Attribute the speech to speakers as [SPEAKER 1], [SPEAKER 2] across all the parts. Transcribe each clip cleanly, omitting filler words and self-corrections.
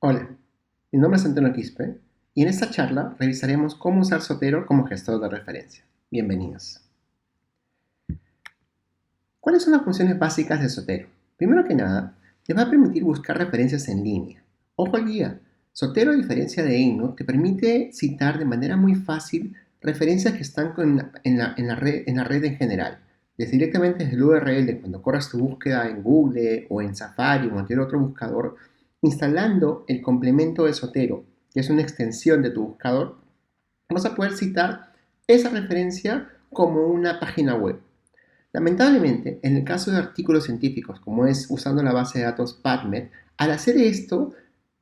[SPEAKER 1] Hola, mi nombre es Antonio Quispe y en esta charla revisaremos cómo usar Zotero como gestor de referencia. Bienvenidos. ¿Cuáles son las funciones básicas de Zotero? Primero que nada, te va a permitir buscar referencias en línea. Ojo al día, Zotero, a diferencia de EndNote, te permite citar de manera muy fácil referencias que están en la red en general. Directamente desde el URL, cuando corras tu búsqueda en Google o en Safari o en cualquier otro buscador, instalando el complemento de Zotero, que es una extensión de tu buscador, vas a poder citar esa referencia como una página web. Lamentablemente, en el caso de artículos científicos, como es usando la base de datos PubMed, al hacer esto,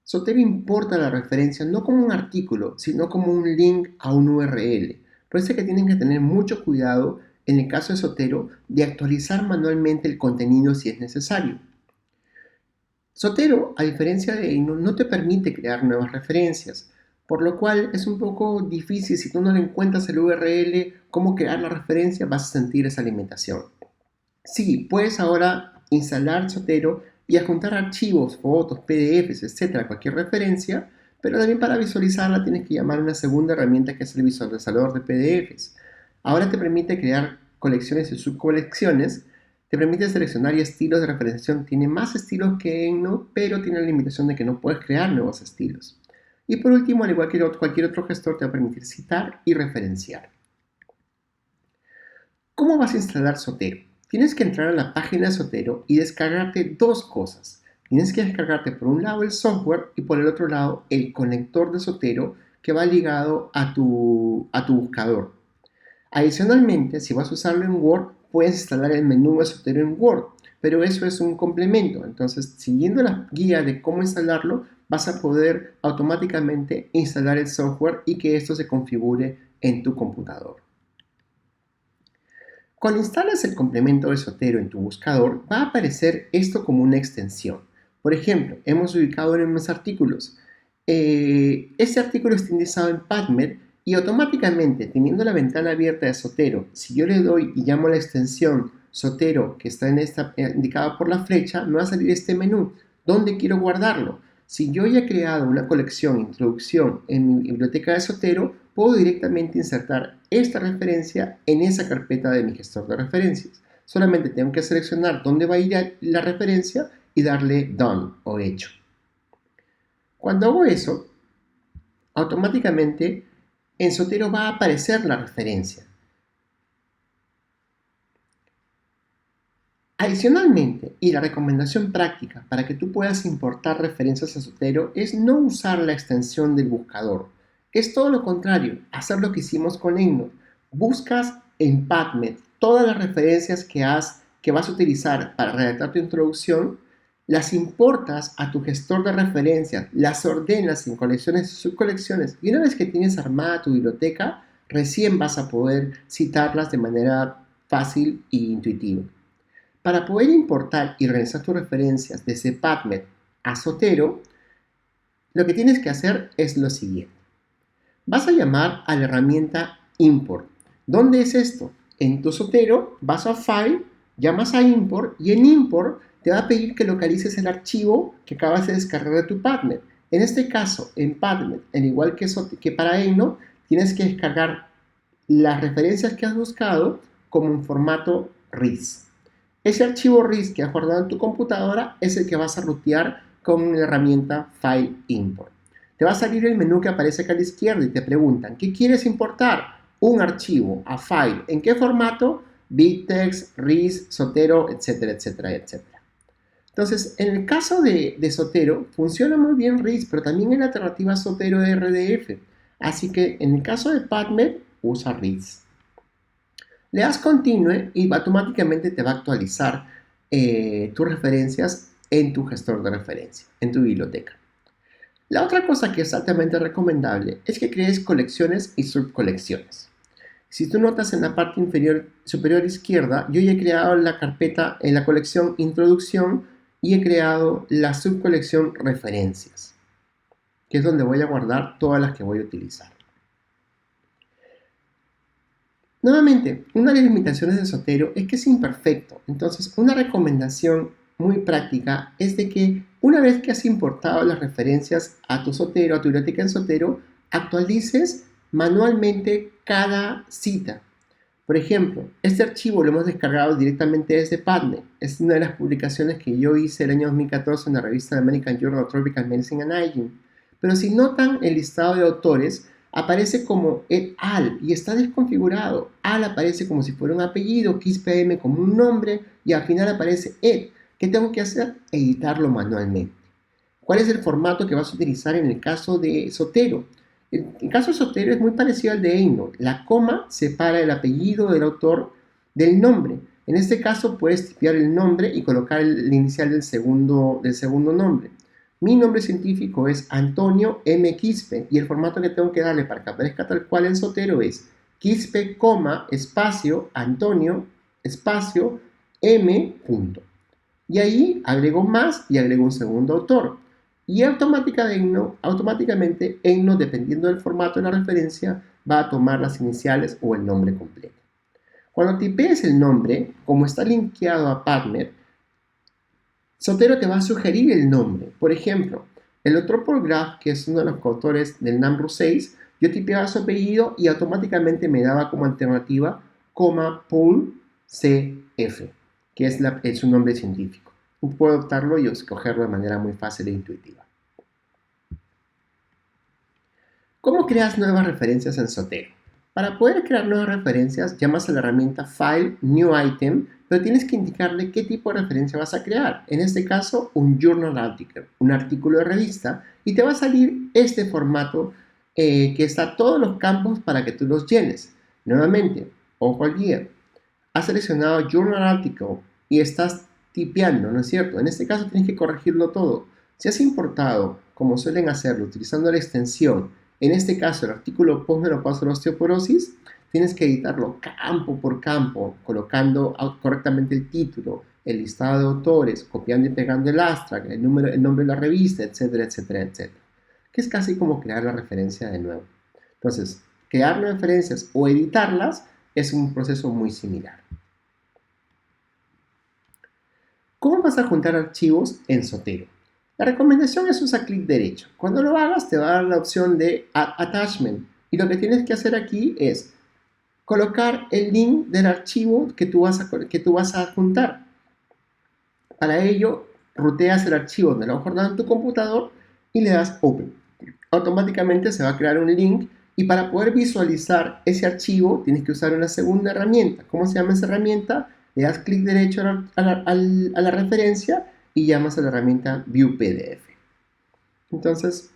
[SPEAKER 1] Zotero importa la referencia no como un artículo, sino como un link a un URL. Por eso es que tienen que tener mucho cuidado en el caso de Zotero de actualizar manualmente el contenido si es necesario. Zotero, a diferencia de EndNote, no te permite crear nuevas referencias, por lo cual es un poco difícil. Si tú no le encuentras el URL, cómo crear la referencia, vas a sentir esa limitación. Sí, puedes ahora instalar Zotero y adjuntar archivos, fotos, PDFs, etcétera, cualquier referencia, pero también para visualizarla tienes que llamar a una segunda herramienta que es el visualizador de PDFs. Ahora te permite crear colecciones y subcolecciones, te permite seleccionar y estilos de referenciación. Tiene más estilos que EndNote, pero tiene la limitación de que no puedes crear nuevos estilos. Y por último, al igual que cualquier otro gestor, te va a permitir citar y referenciar. ¿Cómo vas a instalar Zotero? Tienes que entrar a la página de Zotero y descargarte dos cosas. Tienes que descargarte por un lado el software y por el otro lado el conector de Zotero que va ligado a tu buscador. Adicionalmente, si vas a usarlo en Word, puedes instalar el menú de Zotero en Word, pero eso es un complemento. Entonces, siguiendo la guía de cómo instalarlo, vas a poder automáticamente instalar el software y que esto se configure en tu computador. Cuando instalas el complemento de Zotero en tu buscador, va a aparecer esto como una extensión. Por ejemplo, hemos ubicado en unos artículos. Este artículo está indexado en PubMed y automáticamente, teniendo la ventana abierta de Zotero, si yo le doy y llamo a la extensión Zotero que está indicada por la flecha, me va a salir este menú. ¿Dónde quiero guardarlo? Si yo ya he creado una colección, introducción en mi biblioteca de Zotero, puedo directamente insertar esta referencia en esa carpeta de mi gestor de referencias. Solamente tengo que seleccionar dónde va a ir la referencia y darle Done o hecho. Cuando hago eso, automáticamente en Zotero va a aparecer la referencia. Adicionalmente, y la recomendación práctica para que tú puedas importar referencias a Zotero es no usar la extensión del buscador. Es todo lo contrario, hacer lo que hicimos con EndNote. Buscas en PubMed todas las referencias que vas a utilizar para redactar tu introducción, las importas a tu gestor de referencias, las ordenas en colecciones y subcolecciones, y una vez que tienes armada tu biblioteca, recién vas a poder citarlas de manera fácil e intuitiva. Para poder importar y organizar tus referencias desde PubMed a Zotero, lo que tienes que hacer es lo siguiente. Vas a llamar a la herramienta Import. ¿Dónde es esto? En tu Zotero vas a File, llamas a Import y en Import te va a pedir que localices el archivo que acabas de descargar de tu PubMed. En este caso, en PubMed, al igual que para EndNote, tienes que descargar las referencias que has buscado como en formato RIS. Ese archivo RIS que has guardado en tu computadora es el que vas a rutear con la herramienta File Import. Te va a salir el menú que aparece acá a la izquierda y te preguntan, ¿qué quieres importar? Un archivo a File. ¿En qué formato? BibTeX, RIS, Zotero, etcétera, etcétera, etcétera. Entonces, en el caso de Zotero, funciona muy bien RIS, pero también hay la alternativa Zotero RDF. Así que en el caso de PubMed, usa RIS. Le das continue y automáticamente te va a actualizar tus referencias en tu gestor de referencia, en tu biblioteca. La otra cosa que es altamente recomendable es que crees colecciones y subcolecciones. Si tú notas en la parte superior izquierda, yo ya he creado la carpeta en la colección introducción y he creado la subcolección referencias, que es donde voy a guardar todas las que voy a utilizar. Nuevamente, una de las limitaciones de Zotero es que es imperfecto. Entonces, una recomendación muy práctica es de que una vez que has importado las referencias a tu Zotero, a tu biblioteca en Zotero, actualices manualmente cada cita. Por ejemplo, este archivo lo hemos descargado directamente desde PubMed. Es una de las publicaciones que yo hice el año 2014 en la revista American Journal of Tropical Medicine and Hygiene. Pero si notan el listado de autores, aparece como et al y está desconfigurado. Al aparece como si fuera un apellido, KISPM como un nombre y al final aparece et. ¿Qué tengo que hacer? Editarlo manualmente. ¿Cuál es el formato que vas a utilizar en el caso de Zotero? El caso de Zotero es muy parecido al de EndNote. La coma separa el apellido del autor del nombre. En este caso puedes tipear el nombre y colocar el inicial del segundo nombre. Mi nombre científico es Antonio M. Quispe y el formato que tengo que darle para que aparezca tal cual en Zotero es Quispe, espacio, Antonio, espacio, M. punto. Y ahí agrego más y agrego un segundo autor. Y automáticamente EndNote, dependiendo del formato de la referencia, va a tomar las iniciales o el nombre completo. Cuando tipees el nombre, como está linkeado a PubMed, Zotero te va a sugerir el nombre. Por ejemplo, el doctor Paul Graf, que es uno de los coautores del NAMRU 6, yo tipeaba su apellido y automáticamente me daba como alternativa, Paul CF, que es su nombre científico. Puedo adoptarlo y escogerlo de manera muy fácil e intuitiva. ¿Cómo creas nuevas referencias en Zotero? Para poder crear nuevas referencias, llamas a la herramienta File, New Item, pero tienes que indicarle qué tipo de referencia vas a crear. En este caso, un Journal Article, un artículo de revista, y te va a salir este formato que está todos los campos para que tú los llenes. Nuevamente, ojo al guía. Has seleccionado Journal Article y estás tipeando, ¿no es cierto? En este caso tienes que corregirlo todo. Si has importado, como suelen hacerlo, utilizando la extensión, en este caso el artículo postmenopausia osteoporosis, tienes que editarlo campo por campo, colocando correctamente el título, el listado de autores, copiando y pegando el abstract, el nombre de la revista, etcétera, etcétera, etcétera. Que es casi como crear la referencia de nuevo. Entonces, crear referencias o editarlas es un proceso muy similar. ¿Cómo vas a juntar archivos en Zotero? La recomendación es usar clic derecho. Cuando lo hagas te va a dar la opción de Add Attachment y lo que tienes que hacer aquí es colocar el link del archivo que tú vas a juntar. Para ello, ruteas el archivo donde lo has guardado en tu computador y le das Open. Automáticamente se va a crear un link y para poder visualizar ese archivo tienes que usar una segunda herramienta. ¿Cómo se llama esa herramienta? Le das clic derecho a la referencia y llamas a la herramienta View PDF. Entonces,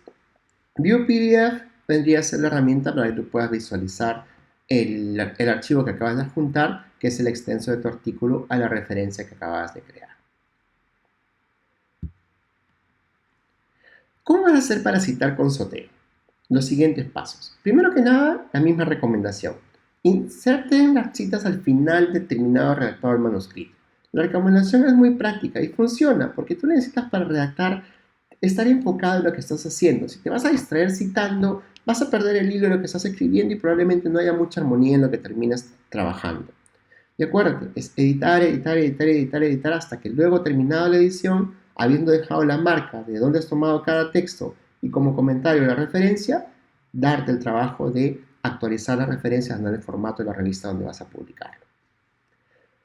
[SPEAKER 1] View PDF vendría a ser la herramienta para que tú puedas visualizar el archivo que acabas de juntar, que es el extenso de tu artículo a la referencia que acabas de crear. ¿Cómo vas a hacer para citar con Zotero? Los siguientes pasos. Primero que nada, la misma recomendación. Inserten las citas al final del terminado redactado del manuscrito. La recomendación es muy práctica y funciona porque tú necesitas para redactar estar enfocado en lo que estás haciendo. Si te vas a distraer citando, vas a perder el hilo de lo que estás escribiendo y probablemente no haya mucha armonía en lo que terminas trabajando. Y acuérdate, es editar, editar, editar, editar, editar hasta que luego terminado la edición, habiendo dejado la marca de dónde has tomado cada texto y como comentario la referencia, darte el trabajo de actualizar las referencias en el formato de la revista donde vas a publicarlo.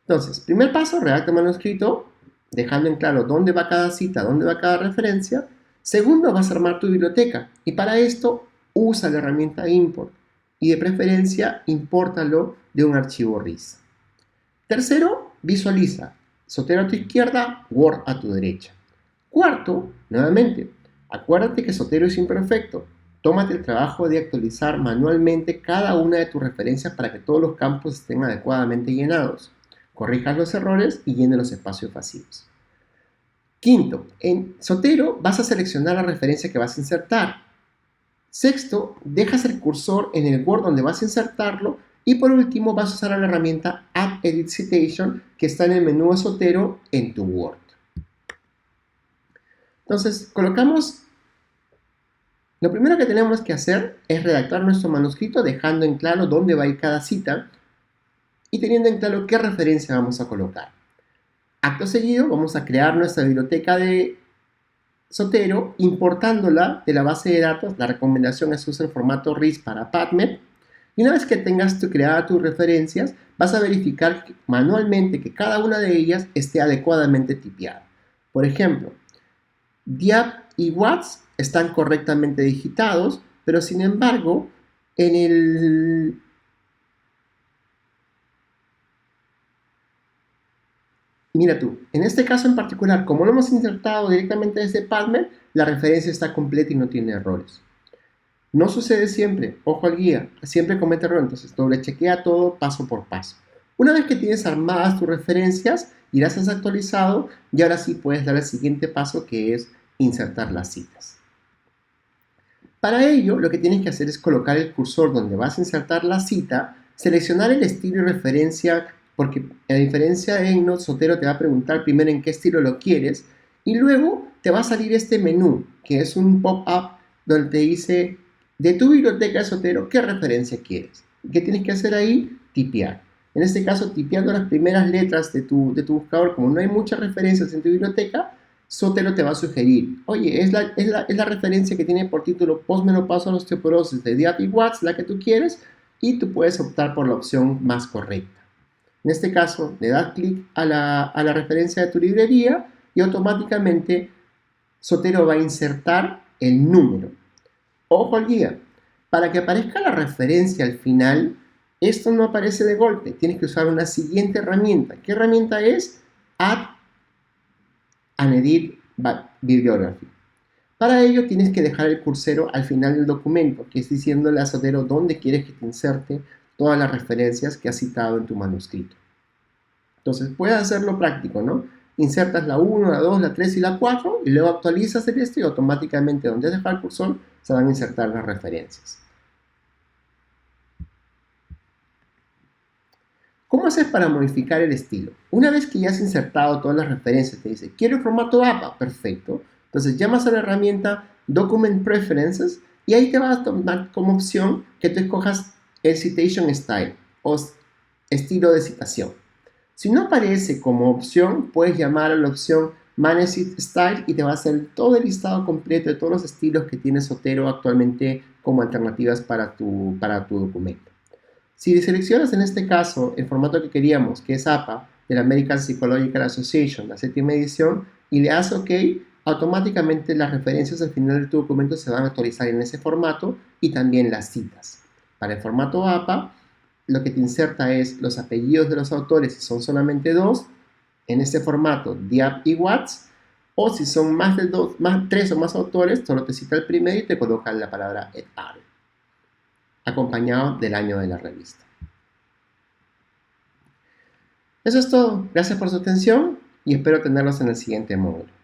[SPEAKER 1] Entonces, primer paso, redacta el manuscrito, dejando en claro dónde va cada cita, dónde va cada referencia. Segundo, vas a armar tu biblioteca y para esto usa la herramienta import y de preferencia impórtalo de un archivo RIS. Tercero, visualiza Zotero a tu izquierda, Word a tu derecha. Cuarto, nuevamente, acuérdate que Zotero es imperfecto. Tómate el trabajo de actualizar manualmente cada una de tus referencias para que todos los campos estén adecuadamente llenados. Corrijas los errores y llene los espacios vacíos. Quinto, en Zotero vas a seleccionar la referencia que vas a insertar. Sexto, dejas el cursor en el Word donde vas a insertarlo. Y por último, vas a usar la herramienta Add Edit Citation que está en el menú de Zotero en tu Word. Entonces, lo primero que tenemos que hacer es redactar nuestro manuscrito dejando en claro dónde va a ir cada cita y teniendo en claro qué referencia vamos a colocar. Acto seguido, vamos a crear nuestra biblioteca de Zotero, importándola de la base de datos. La recomendación es usar el formato RIS para PubMed. Y una vez que tengas creadas tus referencias, vas a verificar manualmente que cada una de ellas esté adecuadamente tipiada. Por ejemplo, Diap y Watts están correctamente digitados, pero sin embargo, en el mira tú, en este caso en particular, como lo hemos insertado directamente desde PubMed, la referencia está completa y no tiene errores. No sucede siempre, ojo al guía, siempre comete errores, entonces doble chequea todo paso por paso. Una vez que tienes armadas tus referencias y las has actualizado, y ahora sí puedes dar el siguiente paso, que es insertar las citas. Para ello, lo que tienes que hacer es colocar el cursor donde vas a insertar la cita, seleccionar el estilo y referencia, porque a diferencia de EndNote, Zotero te va a preguntar primero en qué estilo lo quieres, y luego te va a salir este menú, que es un pop-up donde te dice de tu biblioteca de Zotero qué referencia quieres. ¿Qué tienes que hacer ahí? Tipear. En este caso, tipeando las primeras letras de tu buscador, como no hay muchas referencias en tu biblioteca, Zotero te va a sugerir, oye, es la referencia que tiene por título Postmenopausia a osteoporosis de Diap y Watts, la que tú quieres, y tú puedes optar por la opción más correcta. En este caso, le das clic a la referencia de tu librería y automáticamente Zotero va a insertar el número. Ojo al guía, para que aparezca la referencia al final, esto no aparece de golpe, tienes que usar una siguiente herramienta. ¿Qué herramienta es? Add an edit bibliography. Para ello tienes que dejar el cursor al final del documento, que es diciéndole a Zotero dónde quieres que te inserte todas las referencias que has citado en tu manuscrito. Entonces puedes hacerlo práctico, ¿no? Insertas la 1, la 2, la 3 y la 4 y luego actualizas el esto y automáticamente donde has dejado el cursor se van a insertar las referencias. ¿Cómo haces para modificar el estilo? Una vez que ya has insertado todas las referencias, te dice, quiero el formato APA, perfecto. Entonces llamas a la herramienta Document Preferences y ahí te va a tomar como opción que tú escojas el Citation Style o estilo de citación. Si no aparece como opción, puedes llamar a la opción Manage Style y te va a hacer todo el listado completo de todos los estilos que tiene Zotero actualmente como alternativas para tu documento. Si seleccionas en este caso el formato que queríamos, que es APA, de la American Psychological Association, la 7ª edición, y le das OK, automáticamente las referencias al final de tu documento se van a actualizar en ese formato y también las citas. Para el formato APA, lo que te inserta es los apellidos de los autores, si son solamente 2, en este formato, Diap y Watts, o si son más de 3 o más autores, solo te cita el primero y te coloca la palabra et al, acompañado del año de la revista. Eso es todo. Gracias por su atención y espero tenerlos en el siguiente módulo.